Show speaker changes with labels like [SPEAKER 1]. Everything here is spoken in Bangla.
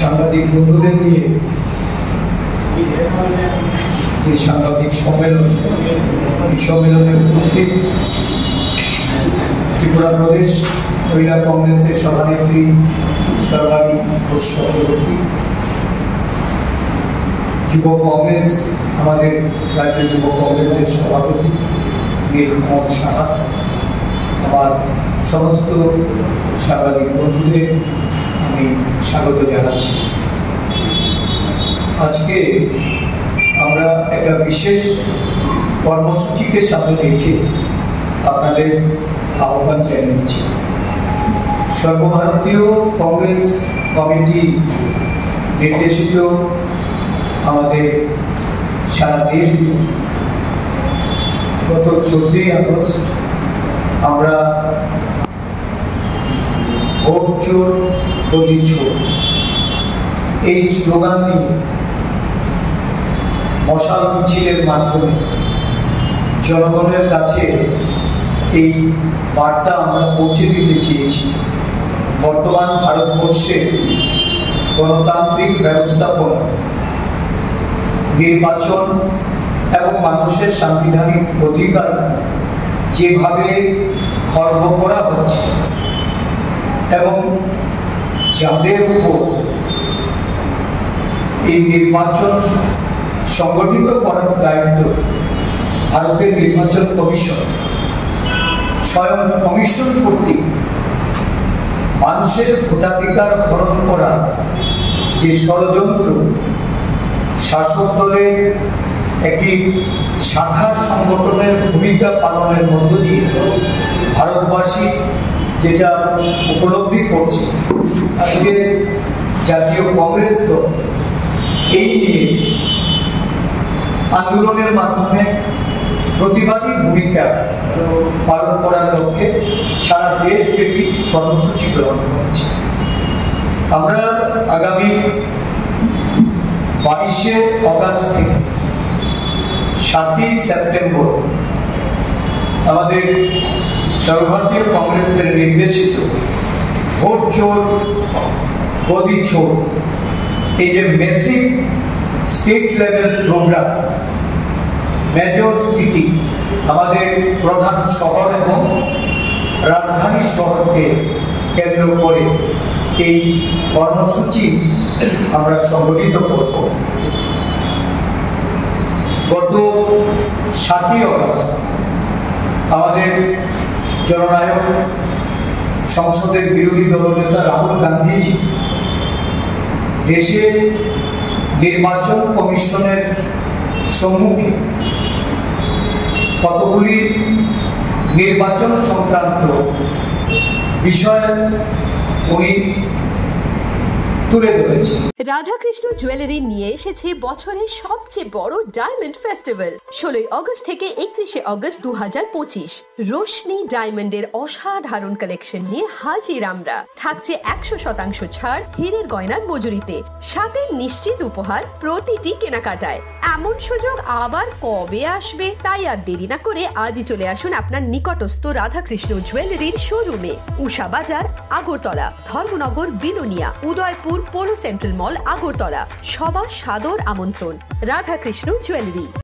[SPEAKER 1] সাংবাদিক বন্ধুদের নিয়ে এই সাংবাদিক সম্মেলন, এই সম্মেলনে উপস্থিত ত্রিপুরা প্রদেশ মহিলা কংগ্রেসের সভানেত্রী সরকারি ঘোষ চক্রবর্তী, যুব কংগ্রেস, আমাদের রাজ্য যুব কংগ্রেসের সভাপতি মীর মোহাম্মদ সাহা, আমার সমস্ত সাংবাদিক বন্ধুদের আমি স্বাগত জানাচ্ছি। আজকে আমরা একটা বিশেষ কর্মসূচিকে সামনে রেখে আপনাদের আহ্বান জানিয়েছি। সর্বভারতীয় কংগ্রেস কমিটি নির্দেশিত আমাদের সারা দেশ গত 14ই আগস্ট আমরা ভোট চোর গদি চোর এই স্লোগান নিয়ে মশাল মিছিলের মাধ্যমে জনগণের কাছে এই বার্তা আমরা পৌঁছে দিতে চেয়েছি। বর্তমান ভারতবর্ষে গণতান্ত্রিক ব্যবস্থাপনা, নির্বাচন এবং মানুষের সাংবিধানিক অধিকার যেভাবে খর্ব করা হচ্ছে এবং যাদের উপর এই নির্বাচন সংগঠিত করার দায়িত্ব ভারতের নির্বাচন কমিশন, স্বয়ং কমিশন কর্তৃক মানুষের ভোটাধিকার হরণ করা যে ষড়যন্ত্র, শাসক দলের একটি শাখা সংগঠনের ভূমিকা পালনের মধ্য দিয়ে ভারতবাসী যেটা উপলব্ধি করছে, আজকে জাতীয় কংগ্রেস দল এই নিয়ে আন্দোলনের মাধ্যমে প্রতিবাদী ভূমিকা পালন করার লক্ষ্যে সারা দেশব্যাপী কর্মসূচি গ্রহণ করেছে। আমরা আগামী 22শে অগাস্ট থেকে 7ই সেপ্টেম্বর আমাদের সর্বভারতীয় কংগ্রেসের নির্দেশিত ভোট চোর গদি চোর এই যে massive state level programme, major city, আমাদের প্রধান শহর এবং রাজধানী শহরকে কেন্দ্র করে এই কর্মসূচি আমরা সংগঠিত করব। গত 7ই অগাস্ট আমাদের জননায়ক সংসদের বিরোধী দলনেতা রাহুল গান্ধীজি দেশের নির্বাচন কমিশনের সম্মুখে কতগুলি নির্বাচন সংক্রান্ত বিষয় উনি তুলে ধরেছে।
[SPEAKER 2] রাধাকৃষ্ণ জুয়েলারি নিয়ে এসেছে বছরের সবচেয়ে বড় ডায়মন্ড ফেস্টিভ্যাল 16ই আগস্ট থেকে 31শে আগস্ট 2025। রোশনি ডায়মন্ডের অসাধারণ কালেকশন নিয়ে হাজির আমরা। থাকছে 100% ছাড় হীরের গয়নার মজুরিতে, সাথে নিশ্চিত উপহার প্রতিটি কেনাকাটায়। এমন সুযোগ আবার কবে আসবে? তাই আর দেরি না করে আজই চলে আসুন আপনার নিকটস্থ রাধাকৃষ্ণ জুয়েলারির শোরুমে। উষা বাজার, আগরতলা, ধর্মনগর, বিলোনিয়া, উদয়পুর, পোলো সেন্ট্রাল মল, আগরতলা। সবার সাদর আমন্ত্রণ। রাধাকৃষ্ণ জুয়েলারি।